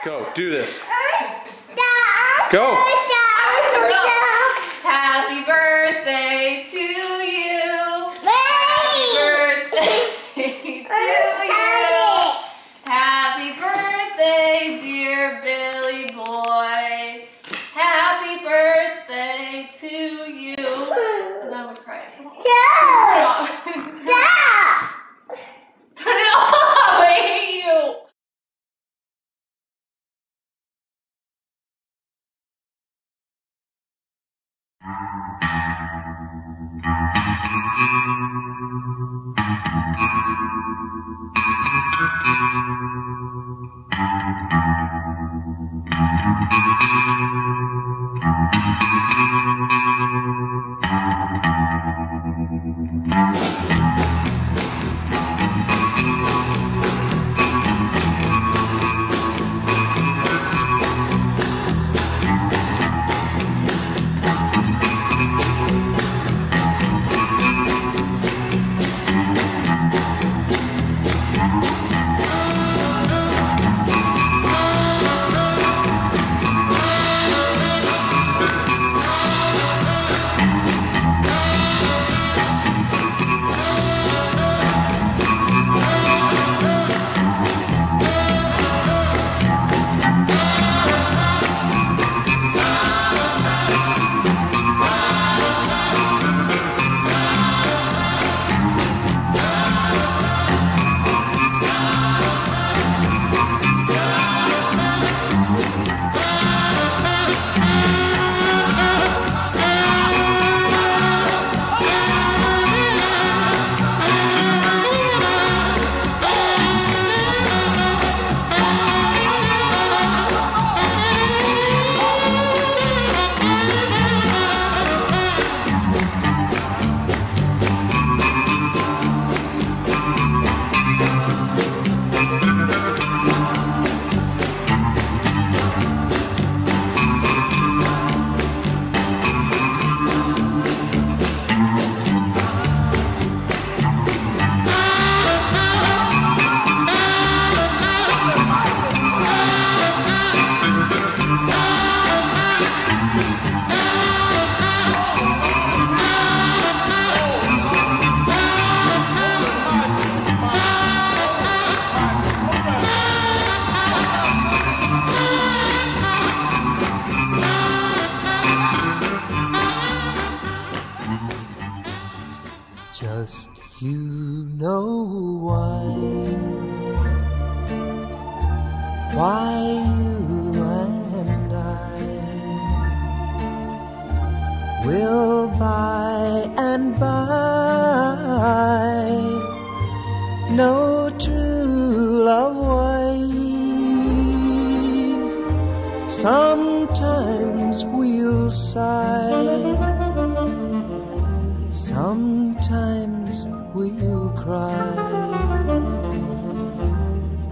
Go, do this. Go. Happy birthday to you. Happy birthday to you. Happy birthday, dear Billy boy. Happy birthday to you. And I would cry. Stop! Turn it off! I hate you! Just you know why you and I will by and by know true love ways. Sometimes we'll sigh, sometimes we'll cry,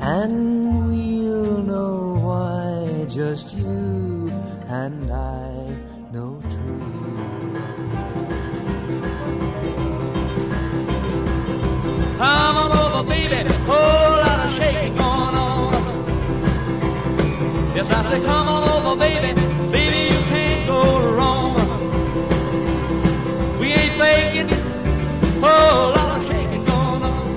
and we'll know why just you and I know true. Come on over, baby, whole lot of shaking going on. Yes, I say come on over, baby, baby, you can't go wrong. We ain't faking, whole lot of shaking going on.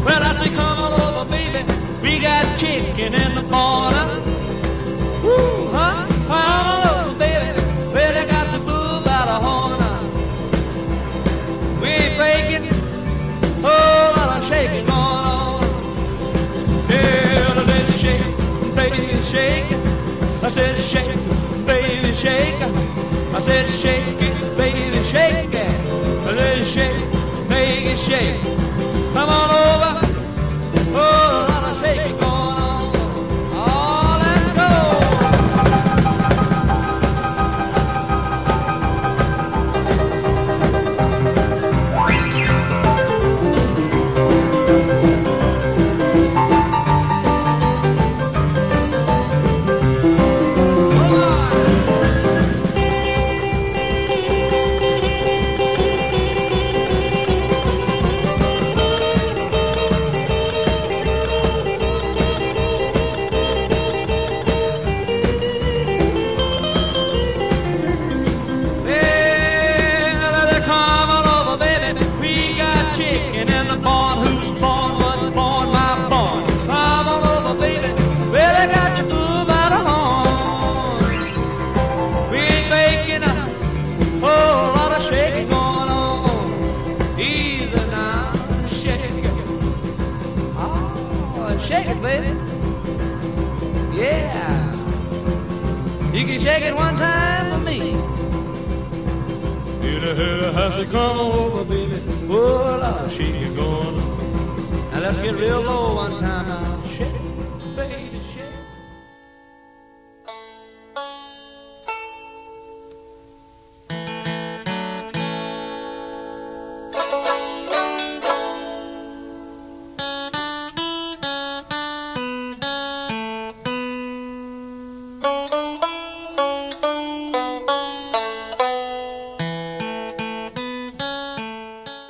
Well, I say come on over, baby, we got chicken in the corner. Woo, huh? Come on over, baby, well, they got the bull by the horn. We ain't faking, whole lot of shaking going on. Yeah, let's shake, baby, shake. I said shake, baby, shake. I said shake it, baby, shake it. Let's shake, make it shake. Come on over, whole lot of shaking going on. Oh, let's go. You can shake it one time for me. You know how to come over, baby. Oh, I'll shake it going on. Now let's get real low one time now. Shake it, baby, shake it.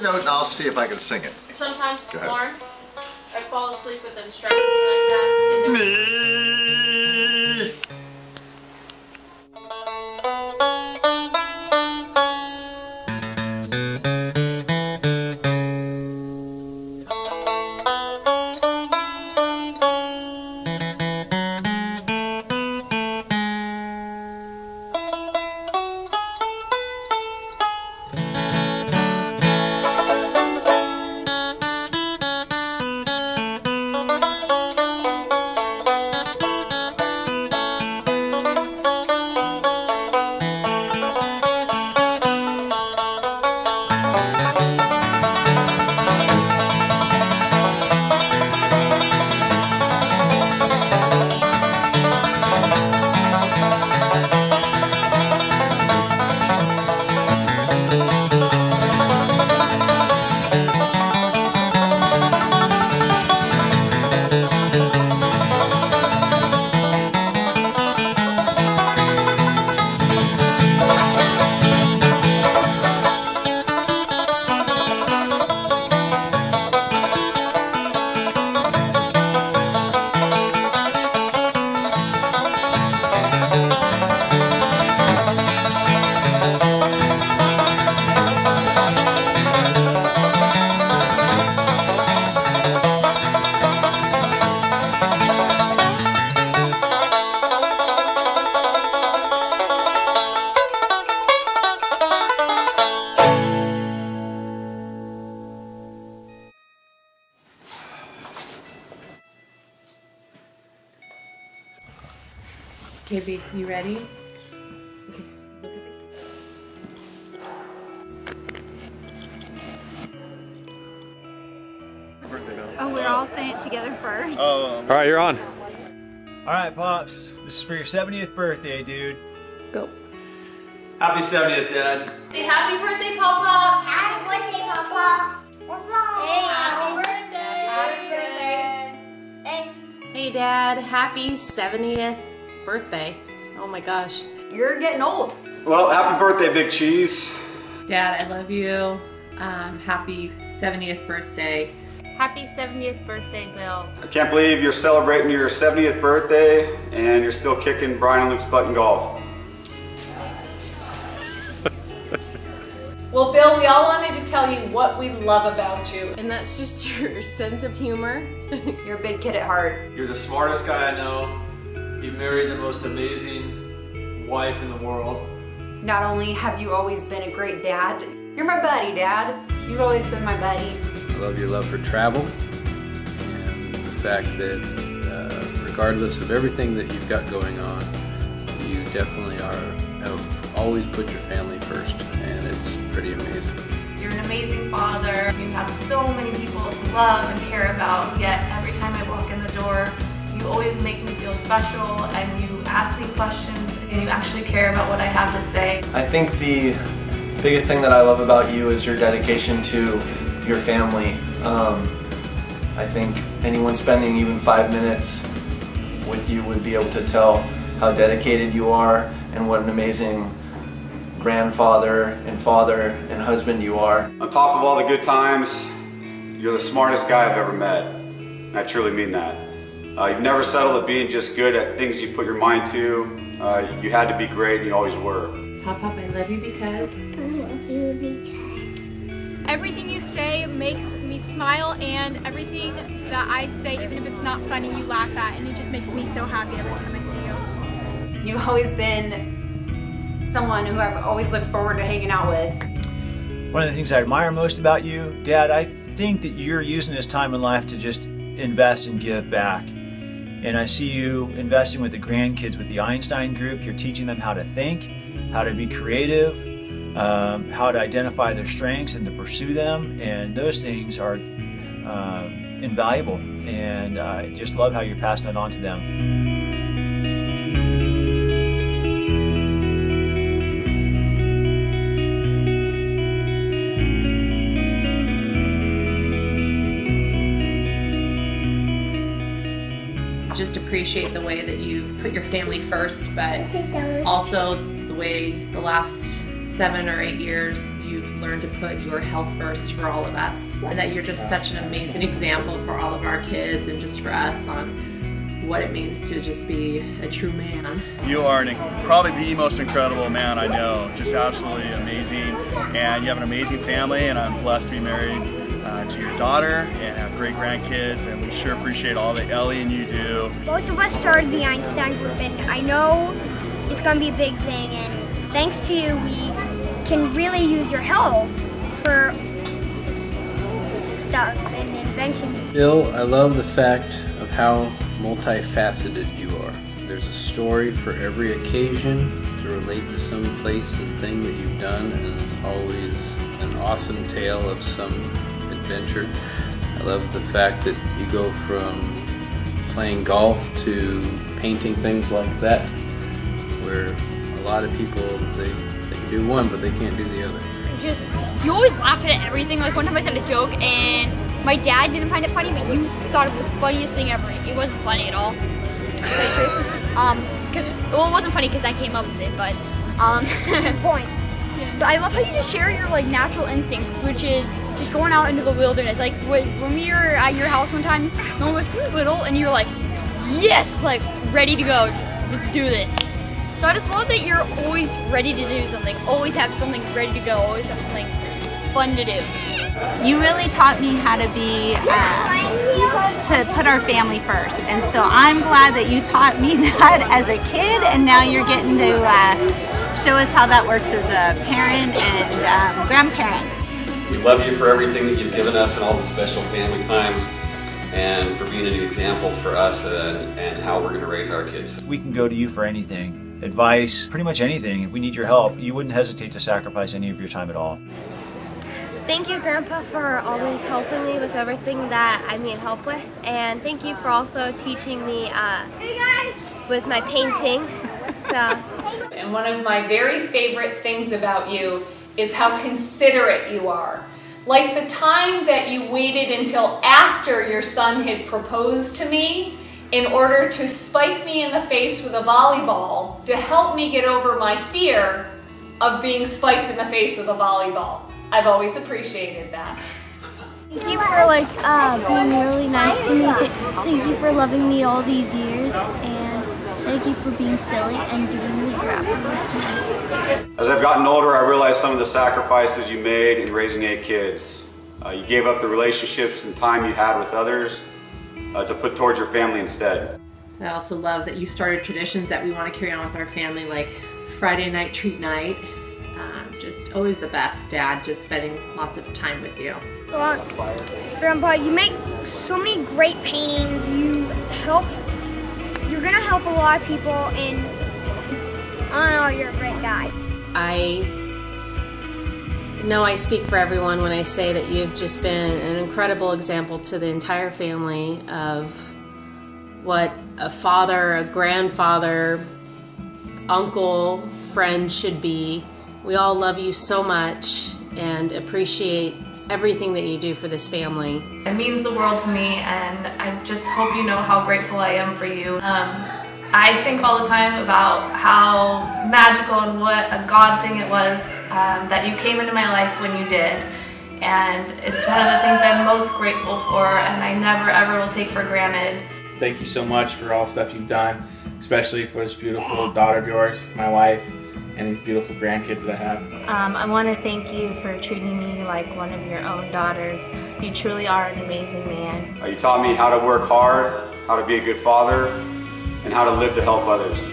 And I'll see if I can sing it. Sometimes, Go ahead. Lauren, I fall asleep with them striking me like that. And Me. Okay, B, you ready? Okay, look at the... Oh, we're all saying it together first. All right, you're on. All right, Pops. This is for your 70th birthday, dude. Go. Happy 70th, Dad. Say happy birthday, Papa! Happy birthday, Papa. What's up? Hey, Happy birthday! Happy birthday. Hey Dad, happy 70th birthday. Oh my gosh. You're getting old. Well, happy birthday, Big Cheese. Dad, I love you. Happy 70th birthday. Happy 70th birthday, Bill. I can't believe you're celebrating your 70th birthday and you're still kicking Brian and Luke's butt in golf. Well, Bill, we all wanted to tell you what we love about you. And that's just your sense of humor. You're a big kid at heart. You're the smartest guy I know. You've married the most amazing wife in the world. Not only have you always been a great dad, you're my buddy, Dad. You've always been my buddy. I love your love for travel and the fact that regardless of everything that you've got going on, you definitely have always put your family first, and it's pretty amazing. You're an amazing father. You have so many people to love and care about, yet every time I walk in the door, you always make me feel special, and you ask me questions, and you actually care about what I have to say. I think the biggest thing that I love about you is your dedication to your family. I think anyone spending even 5 minutes with you would be able to tell how dedicated you are and what an amazing grandfather and father and husband you are. On top of all the good times, you're the smartest guy I've ever met. And I truly mean that. You've never settled at being just good at things you put your mind to. You had to be great, and you always were. Pop, I love you because... I love you because... Everything you say makes me smile, and everything that I say, even if it's not funny, you laugh at, and it just makes me so happy every time I see you. You've always been someone who I've always looked forward to hanging out with. One of the things I admire most about you, Dad, I think that you're using this time in life to just invest and give back. And I see you investing with the grandkids with the Einstein group. You're teaching them how to think, how to be creative, how to identify their strengths and to pursue them. And those things are invaluable. And I just love how you're passing it on to them. Just appreciate the way that you've put your family first, but also the way the last 7 or 8 years you've learned to put your health first for all of us, and that you're just such an amazing example for all of our kids and just for us on what it means to just be a true man. You are probably the most incredible man I know, just absolutely amazing, and you have an amazing family, and I'm blessed to be married to your daughter and have great grandkids, and we sure appreciate all that Ellie and you do. Most of us started the Einstein group, and I know it's going to be a big thing, and thanks to you we can really use your help for stuff and invention. Bill, I love the fact of how multifaceted you are. There's a story for every occasion to relate to some place and thing that you've done, and it's always an awesome tale of some adventure. I love the fact that you go from playing golf to painting things like that, where a lot of people, they can do one, but they can't do the other. Just, you always laugh at everything. Like one time I said a joke and my dad didn't find it funny, but you thought it was the funniest thing ever. It wasn't funny at all. To tell you the truth. Because, well, it wasn't funny because I came up with it, but, point. But I love how you just share your like natural instinct, which is just going out into the wilderness. Like when we were at your house one time, no one was little, and you were like, yes, like ready to go. Just, let's do this. So I just love that you're always ready to do something, always have something ready to go, always have something fun to do. You really taught me how to be, to put our family first, and so I'm glad that you taught me that as a kid, and now you're getting to show us how that works as a parent and grandparents. We love you for everything that you've given us and all the special family times, and for being an example for us and how we're going to raise our kids. We can go to you for anything, advice, pretty much anything. If we need your help, you wouldn't hesitate to sacrifice any of your time at all. Thank you, Grandpa, for always helping me with everything that I need help with, and thank you for also teaching me with my painting. And one of my very favorite things about you is how considerate you are. Like the time that you waited until after your son had proposed to me in order to spike me in the face with a volleyball to help me get over my fear of being spiked in the face with a volleyball. I've always appreciated that. Thank you for being really nice to me. Thank you for loving me all these years, and thank you for being silly and doing the grappling. As I've gotten older, I realized some of the sacrifices you made in raising 8 kids. You gave up the relationships and time you had with others to put towards your family instead. I also love that you started traditions that we want to carry on with our family, like Friday night treat night. Just always the best, Dad, just spending lots of time with you. Well, Grandpa, you make so many great paintings. You're gonna help a lot of people, and I don't know, you're a great guy. I know I speak for everyone when I say that you've just been an incredible example to the entire family of what a father, a grandfather, uncle, friend should be. We all love you so much and appreciate everything that you do for this family. It means the world to me, and I just hope you know how grateful I am for you. I think all the time about how magical and what a God thing it was that you came into my life when you did. And it's one of the things I'm most grateful for, and I never ever will take for granted. Thank you so much for all the stuff you've done, especially for this beautiful daughter of yours, my wife, and these beautiful grandkids that I have. I want to thank you for treating me like one of your own daughters. You truly are an amazing man. You taught me how to work hard, how to be a good father, and how to live to help others.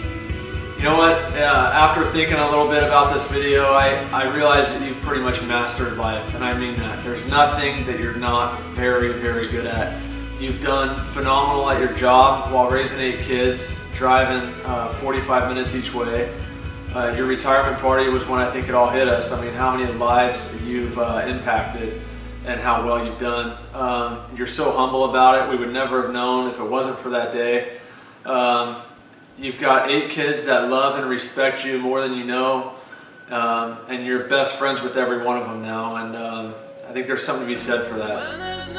You know what, after thinking a little bit about this video, I realized that you've pretty much mastered life, and I mean that. There's nothing that you're not very, very good at. You've done phenomenal at your job while raising 8 kids, driving 45 minutes each way. Your retirement party was when I think it all hit us. I mean, how many lives you've impacted and how well you've done. You're so humble about it. We would never have known if it wasn't for that day. You've got 8 kids that love and respect you more than you know, and you're best friends with every one of them now, and I think there's something to be said for that.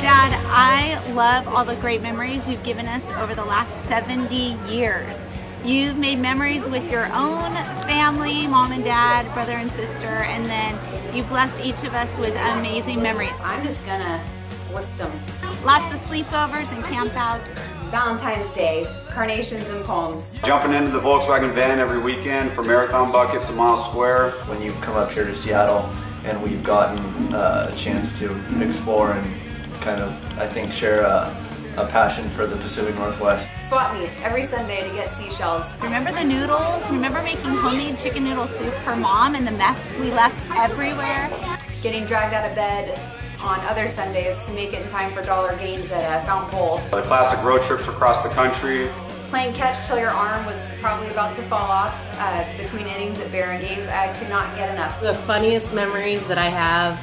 Dad, I love all the great memories you've given us over the last 70 years. You've made memories with your own family, mom and dad, brother and sister, and then you've blessed each of us with amazing memories. I'm just gonna list them. Lots of sleepovers and campouts. Valentine's Day, carnations and poems. Jumping into the Volkswagen van every weekend for marathon buckets a mile square. When you come up here to Seattle and we've gotten a chance to explore and kind of, I think, share a passion for the Pacific Northwest. Swap meet every Sunday to get seashells. Remember the noodles? Remember making homemade chicken noodle soup for Mom and the mess we left everywhere? Getting dragged out of bed on other Sundays to make it in time for dollar games at Fountain Bowl. The classic road trips across the country. Playing catch till your arm was probably about to fall off between innings at Barron games. I could not get enough. The funniest memories that I have,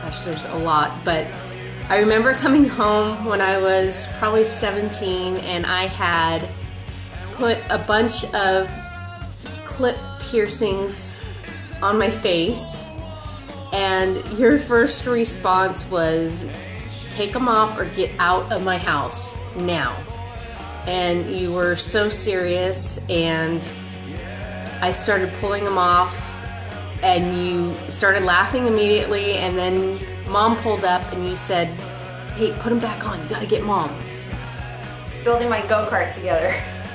gosh, there's a lot, but I remember coming home when I was probably 17 and I had put a bunch of clip piercings on my face, and your first response was, take them off or get out of my house now. And you were so serious, and I started pulling them off and you started laughing immediately, and then Mom pulled up and you said, hey, put them back on, you gotta get Mom. Building my go-kart together.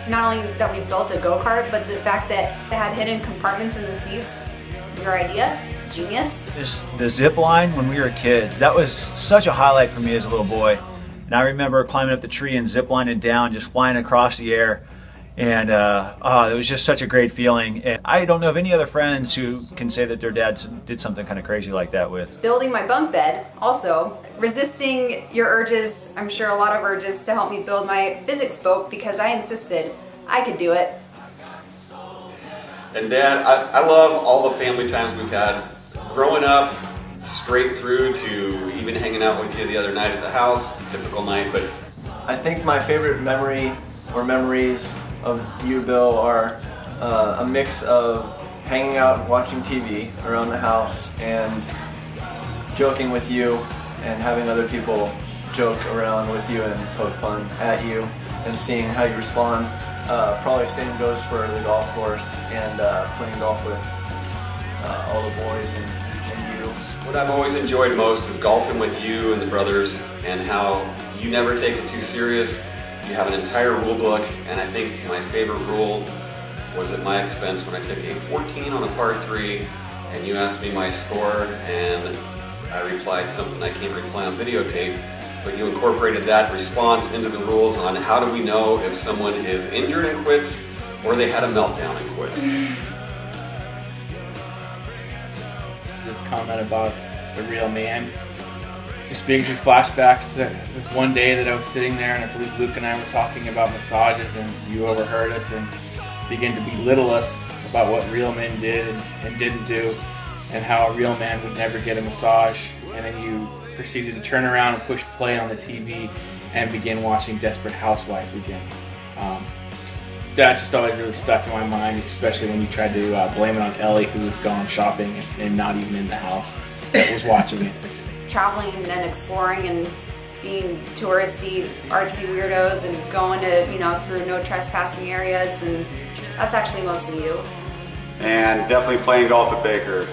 Not only that we built a go-kart, but the fact that it had hidden compartments in the seats. Your idea, genius. The zip line when we were kids, that was such a highlight for me as a little boy. And I remember climbing up the tree and zip lining down, just flying across the air. And it was just such a great feeling. And I don't know of any other friends who can say that their dads did something kind of crazy like that with. Building my bunk bed, also. Resisting your urges, I'm sure a lot of urges, to help me build my physics boat because I insisted I could do it. And Dad, I love all the family times we've had. Growing up, straight through to even hanging out with you the other night at the house, typical night, but... I think my favorite memory or memories of you, Bill, are a mix of hanging out watching TV around the house and joking with you and having other people joke around with you and poke fun at you and seeing how you respond. Probably same goes for the golf course and playing golf with all the boys and you. What I've always enjoyed most is golfing with you and the brothers, and how you never take it too serious. You have an entire rule book, and I think my favorite rule was at my expense when I took a 14 on a par 3 and you asked me my score and I replied something I can't reply on videotape, but you incorporated that response into the rules on how do we know if someone is injured and quits or they had a meltdown and quits. This comment about the real man just brings me flashbacks to this one day that I was sitting there, and I believe Luke and I were talking about massages, and you overheard us and began to belittle us about what real men did and didn't do, and how a real man would never get a massage. And then you proceeded to turn around and push play on the TV and begin watching Desperate Housewives again. That just always really stuck in my mind, especially when you tried to blame it on Ellie, who was gone shopping and not even in the house, that was watching it. Traveling and exploring and being touristy, artsy weirdos and going to, through no trespassing areas, and that's actually mostly you. And definitely playing golf at Baker.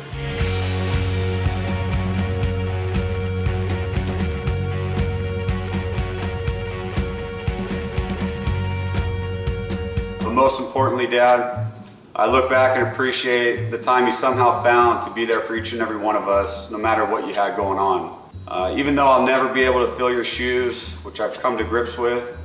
But most importantly, Dad, I look back and appreciate the time you somehow found to be there for each and every one of us, no matter what you had going on. Even though I'll never be able to fill your shoes, which I've come to grips with,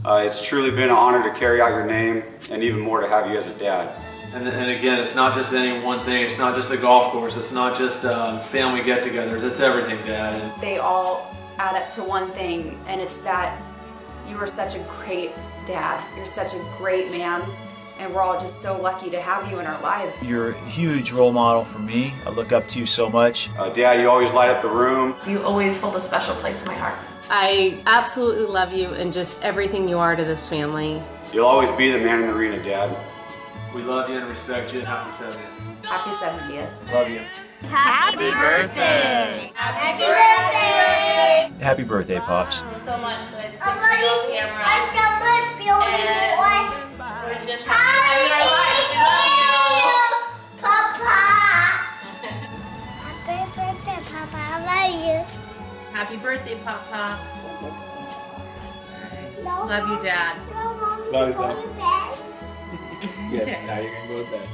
it's truly been an honor to carry out your name, and even more to have you as a dad. And again, it's not just any one thing. It's not just the golf course. It's not just family get-togethers. It's everything, Dad. And they all add up to one thing, and it's that you are such a great dad. You're such a great man, and we're all just so lucky to have you in our lives. You're a huge role model for me. I look up to you so much. Dad, you always light up the room. You always hold a special place in my heart. I absolutely love you and just everything you are to this family. You'll always be the man in the arena, Dad. We love you and respect you. Happy 70th. Happy 70th. Love you. Happy birthday! Happy birthday! Happy birthday, Pops. Thank you so much that I decided to go camera. And we're just happy to our lives. We love you. Papa! Happy birthday, Papa. I love you. Happy birthday, Papa. Right. Love you, Dad. Love you, Dad. Yes, now you're gonna go to bed.